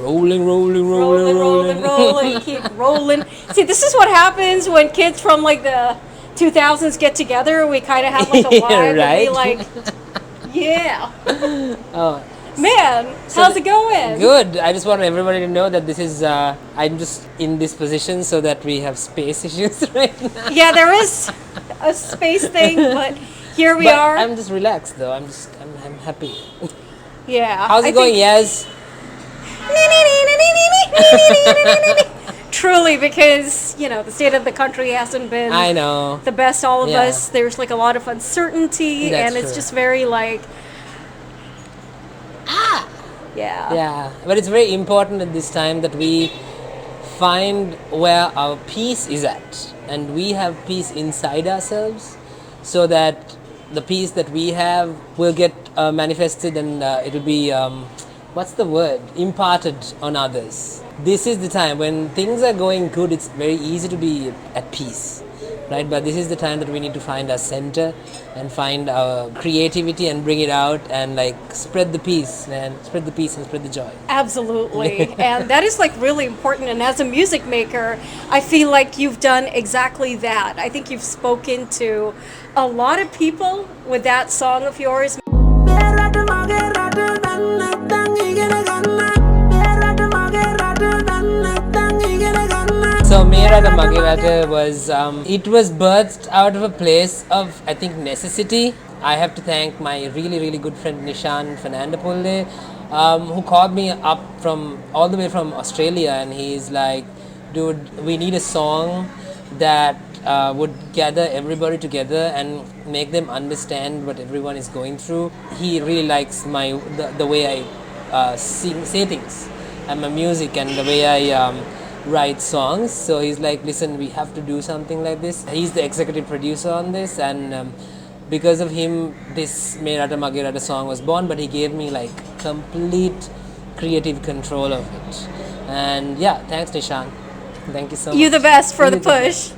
rolling, rolling, rolling, rolling, rolling, keep rolling. See, this is what happens when kids from like the 2000s get together. We kind of have like a vibe right? and be like, yeah. Oh, Man, how's it going? good. I just want everybody to know that this is, I'm just in this position so that we have space issues right now. Yeah, there is a space thing, but here we are. I'm just relaxed though. I'm happy. Yeah. How's it going, Yaz? Truly, because, you know, the state of the country hasn't been I know. the best, all of Yeah. us. There's like a lot of uncertainty, That's and it's true. just very like, yeah. Yeah, but it's very important at this time that we find where our peace is at, and we have peace inside ourselves, so that the peace that we have will get manifested, and it will be what's the word, imparted on others. This is the time when things are going good. It's very easy to be at peace, right? But this is the time that we need to find our center and find our creativity and bring it out and like spread the peace, man. Spread the peace and spread the joy. Absolutely. And that is like really important. And as a music maker, I feel like you've done exactly that. I think you've spoken to a lot of people with that song of yours. So Mera the Magirata was, it was birthed out of a place of, I think, necessity. I have to thank my really good friend Nishan Fernandapulle, who called me up from all the way from Australia, and he's like, dude, we need a song that would gather everybody together and make them understand what everyone is going through. He really likes the way I say things and my music and the way I write songs. So he's like, listen, we have to do something like this. He's the executive producer on this, and because of him, this Merata Magirata song was born, but he gave me like complete creative control of it. And yeah, thanks Nishan. Thank you so much. You're the best for the push.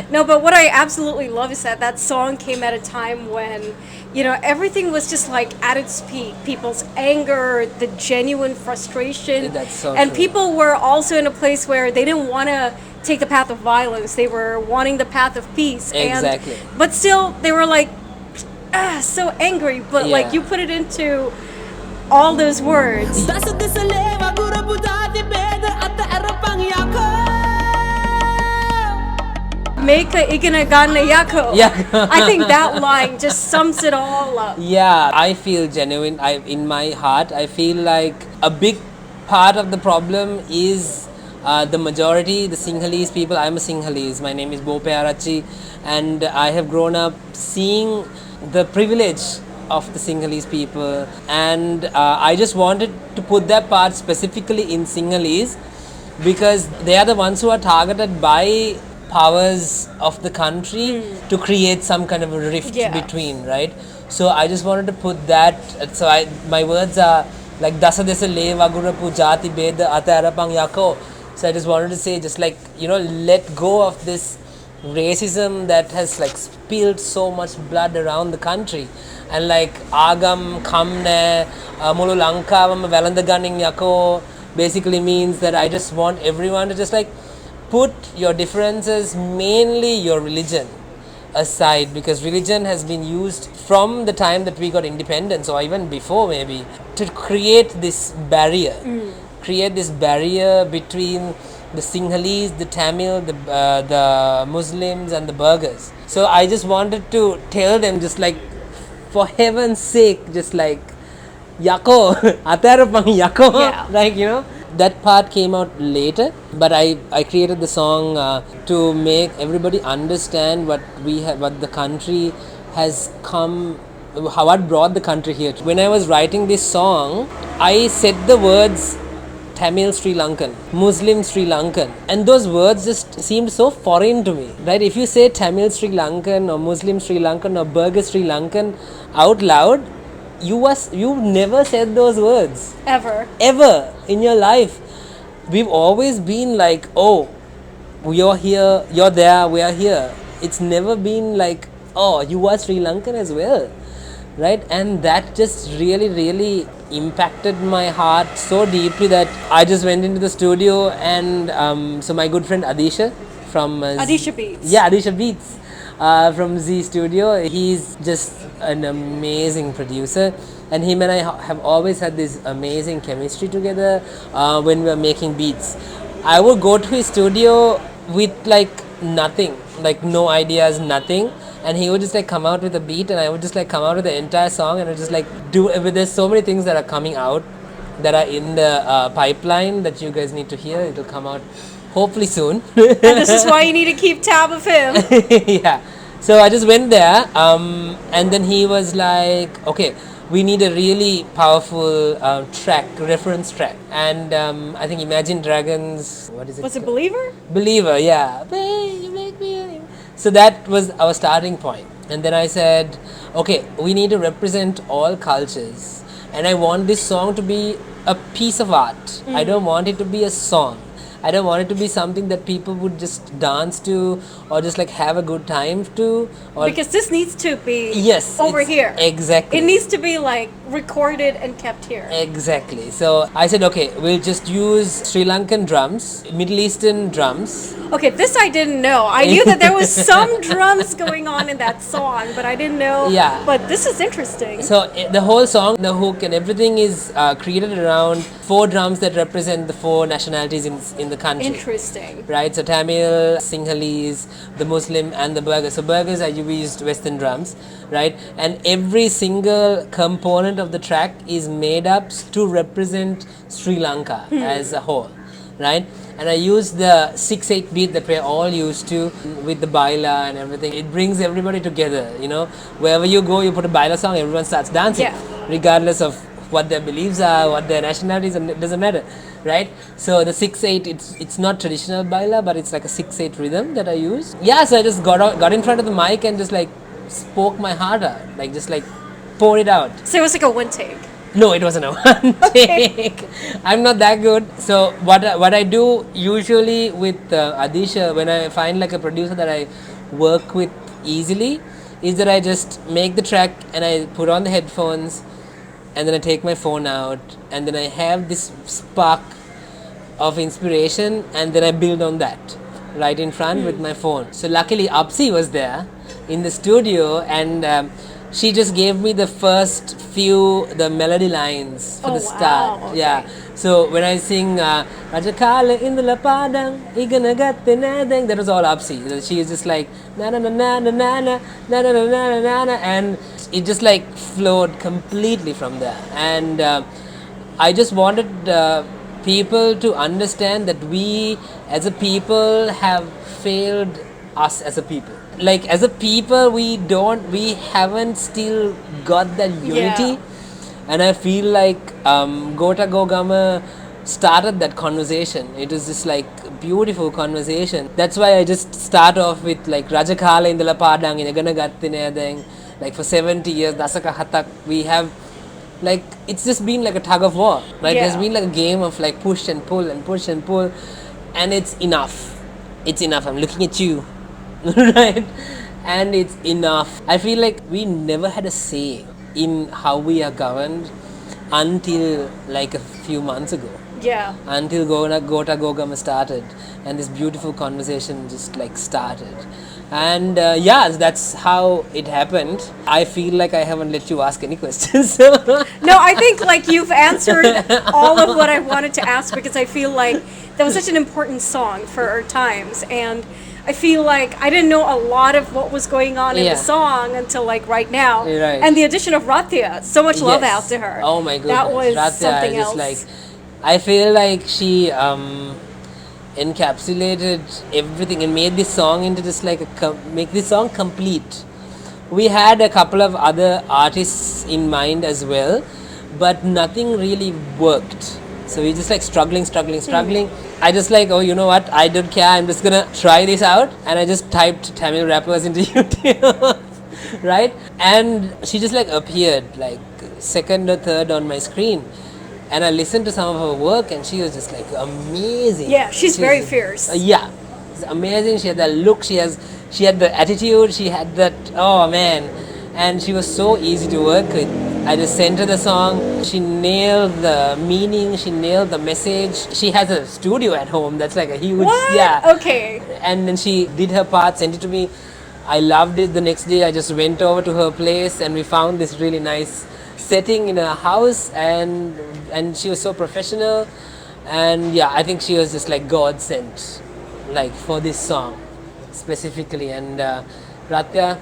No, but what I absolutely love is that song came at a time when, you know, everything was just like at its peak. People's anger, the genuine frustration. That's so and true. people were also in a place where they didn't want to take the path of violence. They were wanting the path of peace. Exactly. But still, they were like, so angry. But like, Yeah. you put it into all those words. Meka iganagana yako. Yeah. I think that line just sums it all up. Yeah, I feel genuine. In my heart, I feel like a big part of the problem is the majority, the Sinhalese people. I'm a Sinhalese. My name is Bo Pearachi, and I have grown up seeing the privilege of the Sinhalese people, and I just wanted to put that part specifically in Sinhalese because they are the ones who are targeted by powers of the country to create some kind of a rift between, right? So I just wanted to put that. So my words are like dasa desa le vagurapu jati beda atarapang yako. So I just wanted to say, just like, you know, let go of this racism that has like spilled so much blood around the country, and like agam kamne mulu Lanka velandaganing yako basically means that I just want everyone to just like put your differences, mainly your religion, aside, because religion has been used from the time that we got independence, or even before maybe, to create this barrier. Create this barrier between the Sinhalese, the Tamil, the Muslims and the burghers. So I just wanted to tell them, just like, for heaven's sake, just like, yako, atarapang yako, like, you know. That part came out later, but I created the song to make everybody understand what the country has come, what brought the country here. When I was writing this song, I said the words Tamil Sri Lankan, Muslim Sri Lankan, and those words just seemed so foreign to me, right? If you say Tamil Sri Lankan or Muslim Sri Lankan or burgher Sri Lankan out loud, you never said those words. Ever in your life. We've always been like, oh, you're here, you're there, we are here. It's never been like, oh, you are Sri Lankan as well, right? And that just really impacted my heart so deeply that I just went into the studio, and so my good friend Adisha from Adisha Beats. Yeah, Adisha Beats from Z Studio. He's just an amazing producer, and him and I have always had this amazing chemistry together when we are making beats. I would go to his studio with like nothing, like no ideas, nothing, and he would just like come out with a beat, and I would just like come out with the entire song, and I would just like do. There's so many things that are coming out that are in the pipeline that you guys need to hear. It'll come out hopefully soon. And this is why you need to keep tab of him. Yeah. So I just went there, and then he was like, okay, we need a really powerful track, reference track. And I think Imagine Dragons, what is it? Was it Believer? Believer, yeah. Babe, you make me believe. So that was our starting point. And then I said, okay, we need to represent all cultures. And I want this song to be a piece of art. I don't want it to be a song. I don't want it to be something that people would just dance to or just like have a good time to. Or Because this needs to be over it's- here. Exactly. It needs to be like recorded and kept here. Exactly. So I said, okay, we'll just use Sri Lankan drums, Middle Eastern drums. Okay, this I didn't know. I knew that there was some drums going on in that song, but I didn't know. Yeah. But this is interesting. So the whole song, the hook and everything is created around 4 drums that represent the 4 nationalities in the country. Interesting. Right, so Tamil, Sinhalese, the Muslim, and the Burghers. So Burghers are used Western drums, right? And every single component of the track is made up to represent Sri Lanka as a whole, right? And I use the 6/8 beat that we're all used to with the baila and everything. It brings everybody together, you know. Wherever you go, you put a baila song, everyone starts dancing, regardless of what their beliefs are, what their nationalities, and it doesn't matter, right? So the 6/8, it's not traditional baila, but it's like a 6/8 rhythm that I use. Yeah, so I just got in front of the mic and just like spoke my heart out, like just like poured it out. So it was like a one take. No, it wasn't a one take. I'm not that good. So what I do usually with Adisha, when I find like a producer that I work with easily, is that I just make the track and I put on the headphones, and then I take my phone out, and then I have this spark of inspiration, and then I build on that right in front with my phone. So luckily Apsi was there in the studio, and she just gave me the first few the melody lines for the start. Wow, okay. Yeah. So when I sing Rajakala in the Lapadang, Iganagatinadang, that was all Apsi. She is just like na na na na na na na na na na na na, and it just like flowed completely from there. And I just wanted people to understand that we as a people have failed us as a people. Like as a people, we haven't still got that unity. And I feel like Gota Gogama started that conversation. It is just like a beautiful conversation. That's why I just start off with like Rajakala in the Lapadang in Aganagattinedang. Like for 70 years, Dasaka Hatak, we have like, it's just been like a tug of war, right? Yeah. There's been like a game of like push and pull and push and pull, and it's enough. It's enough. I'm looking at you, right? And it's enough. I feel like we never had a say in how we are governed until like a few months ago. Yeah. Until Gota Gogama started, and this beautiful conversation just like started. And yeah, that's how it happened. I feel like I haven't let you ask any questions. No, I think like you've answered all of what I wanted to ask, because I feel like that was such an important song for our times, and I feel like I didn't know a lot of what was going on in the song until like right now. Right. And the addition of Rathia, so much love out to her. Oh my goodness. That was Rathia, something else. Like, I feel like she encapsulated everything and made this song into just like make this song complete. We had a couple of other artists in mind as well, but nothing really worked. So we just like struggling. I just like, oh, you know what? I don't care. I'm just gonna try this out, and I just typed Tamil rappers into YouTube, right? And she just like appeared like second or third on my screen. And I listened to some of her work, and she was just like amazing. Yeah, she's very fierce. Yeah, it's amazing. She had that look. She had the attitude. She had that. Oh man, and she was so easy to work with. I just sent her the song. She nailed the meaning. She nailed the message. She has a studio at home. That's like a huge, What? yeah. Okay. And then she did her part, sent it to me. I loved it. The next day, I just went over to her place, and we found this really nice setting in her house, and she was so professional. And yeah, I think she was just like God sent, like for this song specifically. And Ratya,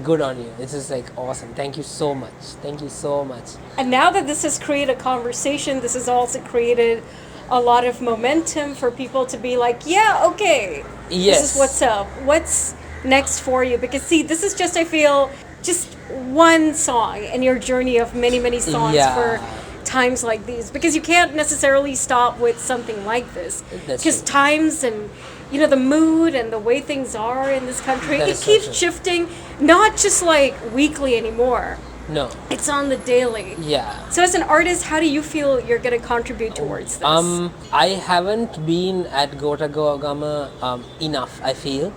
good on you. This is like awesome. Thank you so much. Thank you so much. And now that this has created a conversation, this has also created a lot of momentum for people to be like, yeah, okay, Yes. this is what's up. What's next for you? Because see, this is just, I feel, just one song in your journey of many, many songs Yeah. for times like these. Because you can't necessarily stop with something like this. That's Because true. times and, you know, the mood and the way things are in this country, That it is so keeps true. shifting, not just like weekly anymore. No. It's on the daily. Yeah. So as an artist, how do you feel you're going to contribute towards this? I haven't been at Gota Gama enough, I feel,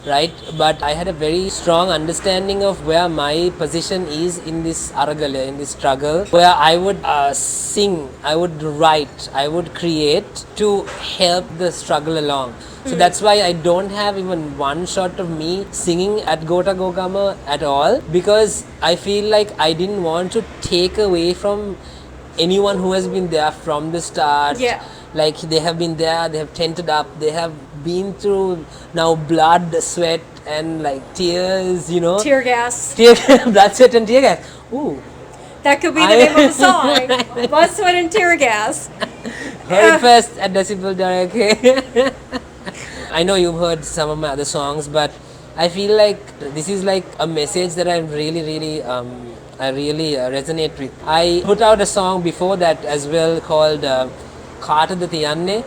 right? But I had a very strong understanding of where my position is in this aragala, in this struggle, where I would sing, I would write, I would create to help the struggle along. So that's why I don't have even one shot of me singing at Gota Gogama at all, because I feel like I didn't want to take away from anyone who has been there from the start. Yeah. Like they have been there, they have tented up, they have been through now blood, sweat, and like tears, you know. Tear gas. Tear blood, sweat, and tear gas. Ooh. That could be the name of the song. Blood, sweat, and tear gas. Heard it first at DecibelLK. I know you've heard some of my other songs, but I feel like this is like a message that I really resonate with. I put out a song before that as well called Kaatada Tiyanne.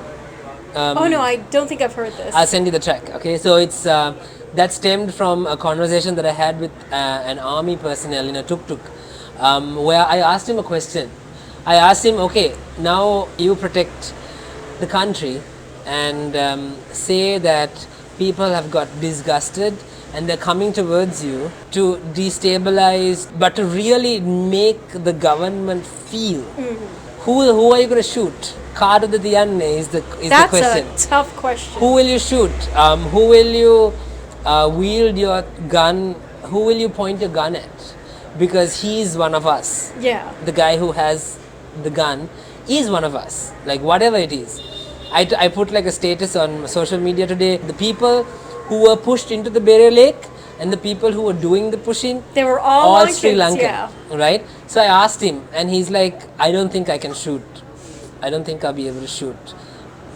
Oh no, I don't think I've heard this. I'll send you the track. Okay, so it's that stemmed from a conversation that I had with an army personnel in a tuk-tuk, where I asked him a question. I asked him, okay, now you protect the country and say that people have got disgusted and they're coming towards you to destabilize, but to really make the government feel. Who are you going to shoot? Kaatada Tiyanne is the That's question. a tough question. Who will you shoot? Who will you wield your gun? Who will you point your gun at? Because he's one of us. Yeah. The guy who has the gun is one of us. Like whatever it is. I put like a status on social media today. The people who were pushed into the Bere Lake and the people who were doing the pushing, They were all Sri Lankans, Lankan, yeah. right? So I asked him, and he's like, I don't think I can shoot. I don't think I'll be able to shoot.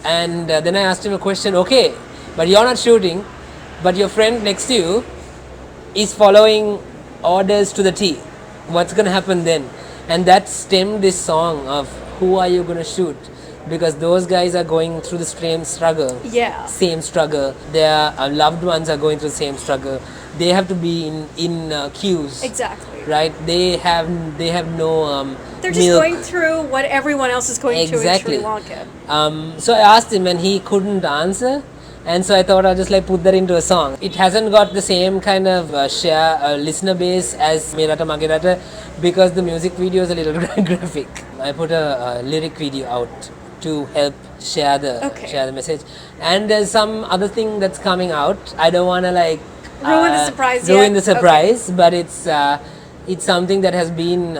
And then I asked him a question, okay, but you're not shooting, but your friend next to you is following orders to the T. What's going to happen then? And that stemmed this song of who are you going to shoot? Because those guys are going through the same struggle. Yeah. Same struggle. Their loved ones are going through the same struggle. They have to be in queues. Exactly. Right? They have no They're just milk. going through what everyone else is going Exactly. through in Sri Lanka. So I asked him and he couldn't answer, and so I thought I'll just like put that into a song. It hasn't got the same kind of listener base as Me Rata Mage Rata because the music video is a little graphic. I put a lyric video out to help share the message, and there's some other thing that's coming out. I don't want to like Ruin the surprise ruin yet? the surprise, but it's something that has been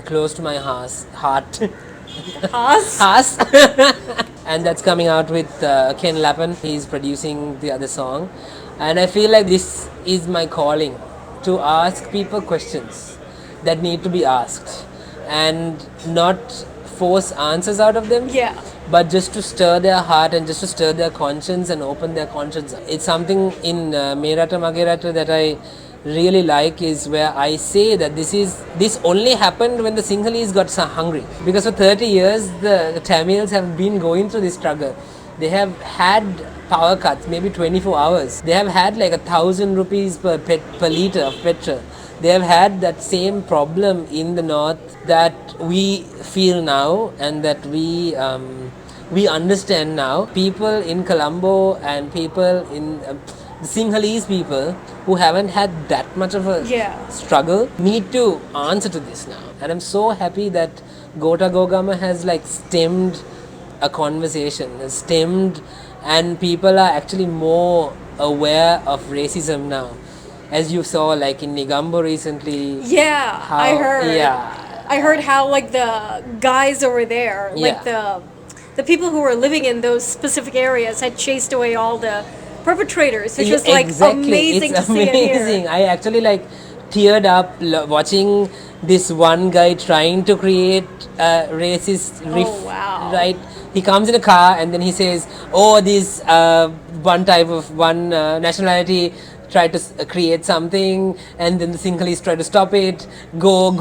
close to my heart. Haas? Haas. And that's coming out with Ken Lappin. He's producing the other song, and I feel like this is my calling to ask people questions that need to be asked and not force answers out of them. Yeah. But just to stir their heart and just to stir their conscience and open their conscience. It's something in Me Rata Mage Rata that I really like, is where I say that this only happened when the Sinhalese got so hungry. Because for 30 years the Tamils have been going through this struggle. They have had power cuts, maybe 24 hours. They have had like 1,000 rupees per litre of petrol. They have had that same problem in the north that we feel now and that we understand now. People in Colombo and people in the Sinhalese people who haven't had that much of a Yeah. struggle need to answer to this now. And I'm so happy that Gota Gogama has like stemmed a conversation, has stemmed, and people are actually more aware of racism now. As you saw, like in Nigambo recently. Yeah, How, I heard. yeah. I heard how like the guys over there, like the people who were living in those specific areas had chased away all the perpetrators, which was like amazing It's to see and amazing. hear. I actually like teared up watching this one guy trying to create a racist riff. Oh, wow. Right, he comes in a car and then he says, "Oh, this one type of one nationality try to create something," and then the Sinhalese try to stop it. Go,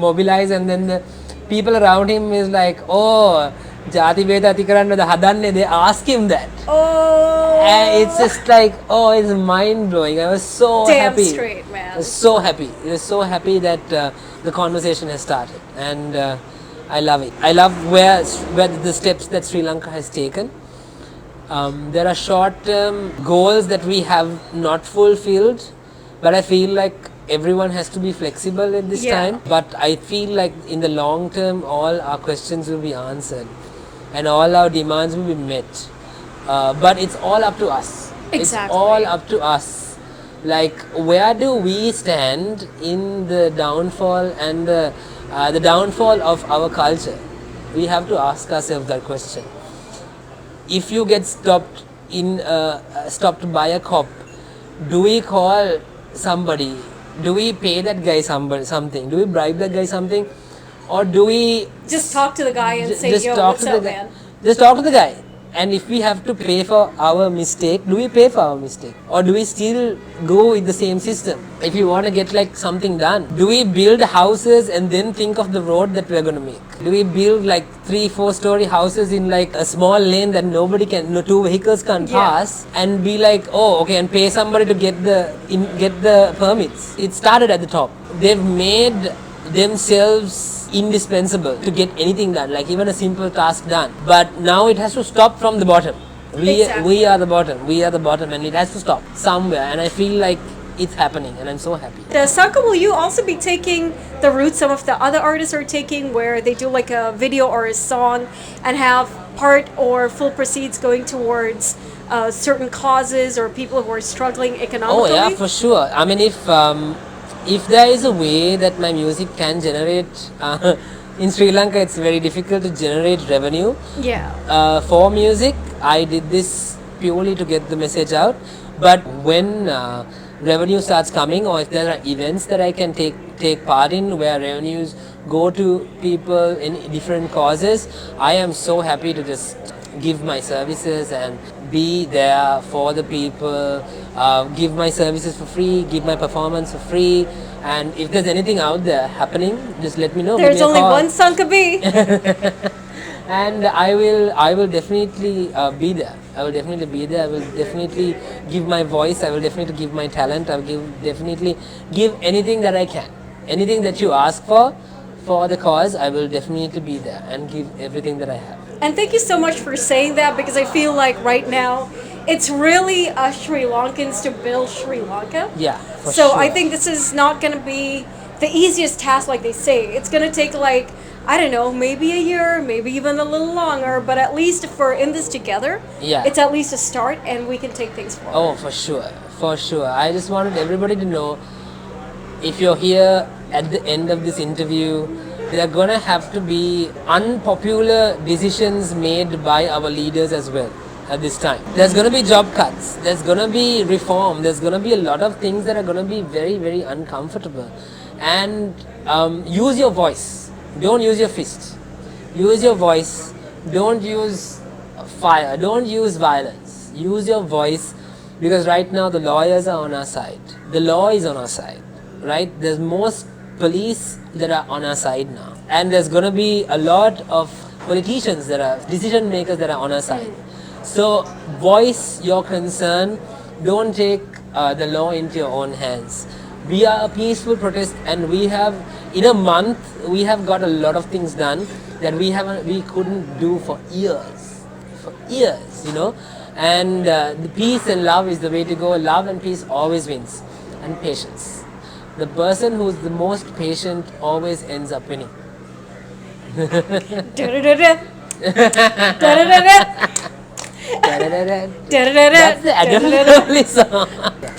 mobilize, and then the people around him is like, "Oh, jati beda ati karanna hadanne." They ask him that. Oh, And it's just like, oh, it's mind blowing. I was so damn happy. straight, man. I was so happy. I was so happy that the conversation has started, and I love it. I love where the steps that Sri Lanka has taken. There are short-term goals that we have not fulfilled, but I feel like everyone has to be flexible at this time. But I feel like in the long term, all our questions will be answered, and all our demands will be met. But it's all up to us. Exactly. It's all up to us. Like, where do we stand in the downfall and the downfall of our culture? We have to ask ourselves that question. If you get stopped by a cop, do we call somebody? Do we pay that guy something? Do we bribe that guy something? Or do we just talk to the guy and say, "Yo, what's up, man?" Just talk to the guy. And if we have to pay for our mistake, do we pay for our mistake? Or do we still go with the same system? If you want to get like something done, do we build houses and then think of the road that we're going to make? Do we build like 3-4 story houses in like a small lane that nobody can, no two vehicles can't pass, and be like, oh, okay, and pay somebody to get the permits? It started at the top. They've made themselves indispensable to get anything done, like even a simple task done. But now it has to stop from the bottom. We are the bottom, and it has to stop somewhere. And I feel like it's happening, and I'm so happy. Sanka, will you also be taking the route some of the other artists are taking, where they do like a video or a song and have part or full proceeds going towards certain causes or people who are struggling economically? Oh yeah, for sure. I mean, if there is a way that my music can generate, in Sri Lanka it's very difficult to generate revenue. Yeah. For music, I did this purely to get the message out. But when revenue starts coming, or if there are events that I can take part in where revenues go to people in different causes, I am so happy to just give my services and be there for the people, give my services for free, give my performance for free. And if there's anything out there happening, just let me know. There's only one Sanka B. And I will definitely be there. I will definitely be there. I will definitely give my voice. I will definitely give my talent. I will definitely give anything that I can. Anything that you ask for the cause, I will definitely be there and give everything that I have. And thank you so much for saying that, because I feel like right now it's really Sri Lankans to build Sri Lanka. Yeah, for so sure. I think this is not going to be the easiest task, like they say. It's going to take like, I don't know, maybe a year, maybe even a little longer, but at least if we're in this together, it's at least a start and we can take things forward. Oh, for sure, for sure. I just wanted everybody to know, if you're here at the end of this interview, there are gonna have to be unpopular decisions made by our leaders as well at this time. There's gonna be job cuts, there's gonna be reform, there's gonna be a lot of things that are gonna be very, very uncomfortable. And use your voice, don't use your fist. Use your voice, don't use fire, don't use violence. Use your voice, because right now the lawyers are on our side. The law is on our side, right? There's most police that are on our side now, and there's going to be a lot of politicians that are decision makers that are on our side. So voice your concern, don't take the law into your own hands. We are a peaceful protest, and we have, in a month, we have got a lot of things done that we couldn't do for years, you know. And the peace and love is the way to go. Love and peace always wins, and patience. The person who's the most patient always ends up winning. Da-da-da-da. Da-da-da-da. Da-da-da-da. That's the Adele song.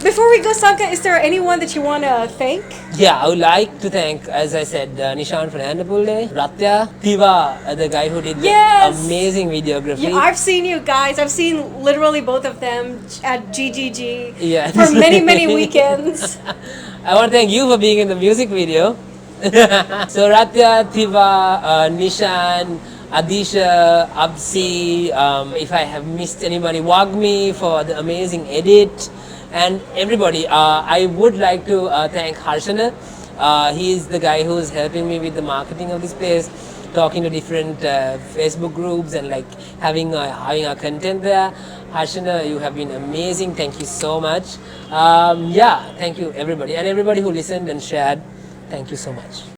Before we go, Sanka, is there anyone that you want to thank? Yeah, I would like to thank, as I said, Nishan Fernandapule, Ratya, Tiva, the guy who did Yes! the amazing videography. Yeah, I've seen you guys. I've seen literally both of them at GGG Yeah. for many, many weekends. I want to thank you for being in the music video. So Ratya, Tiva, Nishan, Adisha, Absi, if I have missed anybody, Wagmi for the amazing edit, and everybody. I would like to thank Harshana. He is the guy who is helping me with the marketing of this place, talking to different Facebook groups and like having our content there. Harshana, you have been amazing. Thank you so much. Yeah, thank you everybody, and everybody who listened and shared. Thank you so much.